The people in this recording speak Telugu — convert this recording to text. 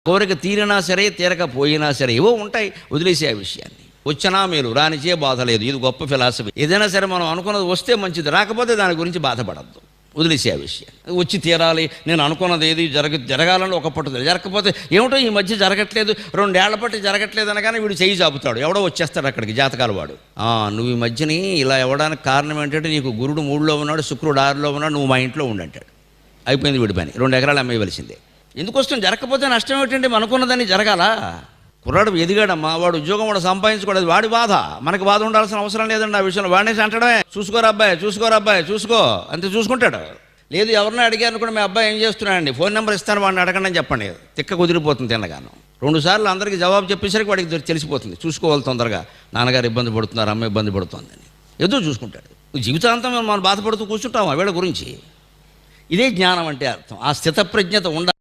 కోరిక తీరినా సరే తీరకపోయినా సరే ఏవో ఉంటాయి, వదిలేసే ఆ విషయాన్ని. వచ్చినా మేలు, రానిచే బాధ లేదు. ఇది గొప్ప ఫిలాసఫీ. ఏదైనా సరే మనం అనుకున్నది వస్తే మంచిది, రాకపోతే దాని గురించి బాధపడద్దు, వదిలేసే ఆ విషయం. వచ్చి తీరాలి, నేను అనుకున్నది ఏది జరగాలని ఒక పట్టుదల, జరగకపోతే ఏమిటో ఈ మధ్య జరగట్లేదు, 2 ఏళ్ల పట్టి జరగట్లేదు అనగానే వీడు చెయ్యి చాపుతాడు, ఎవడో వచ్చేస్తాడు అక్కడికి జాతకాలు వాడు. నువ్వు ఈ మధ్యని ఇలా ఇవ్వడానికి కారణం ఏంటంటే నీకు గురుడు 3లో ఉన్నాడు, శుక్రుడు 6లో ఉన్నాడు, నువ్వు మా ఇంట్లో ఉండంటాడు. అయిపోయింది వీడి పని, 2 ఎకరాలు అమ్మేయవలసిందే. ఎందుకోసం? జరగకపోతే నష్టం ఏమిటంటే అనుకున్నదాన్ని జరగాలా. కుర్రాడు ఎదిగాడమ్మా, వాడు ఉద్యోగం వాడు సంపాదించుకోవడం వాడి బాధ, మనకు బాధ ఉండాల్సిన అవసరం లేదండి ఆ విషయంలో. వాడిని అంటడమే, చూసుకోరా అబ్బాయి, చూసుకోరా అబ్బాయి, చూసుకో అంతే, చూసుకుంటాడు. లేదు ఎవరిని అడిగారు కూడా మీ అబ్బాయి ఏం చేస్తున్నాడండి, ఫోన్ నెంబర్ ఇస్తాను వాడిని అడగండి అని చెప్పండి, తిక్క కుదిరిపోతుంది తిన్నగాను. 2 సార్లు అందరికీ జవాబు చెప్పేసరికి వాడికి తెలిసిపోతుంది, చూసుకోవాలి తొందరగా, నాన్నగారు ఇబ్బంది పడుతున్నారు, అమ్మ ఇబ్బంది పడుతుందని. ఏదో చూసుకుంటాడు. జీవితాంతం మనం బాధపడుతూ కూర్చుంటాం వీళ్ళ గురించి. ఇదే జ్ఞానం అంటే అర్థం. ఆ స్థితప్రజ్ఞత ఉండాలి.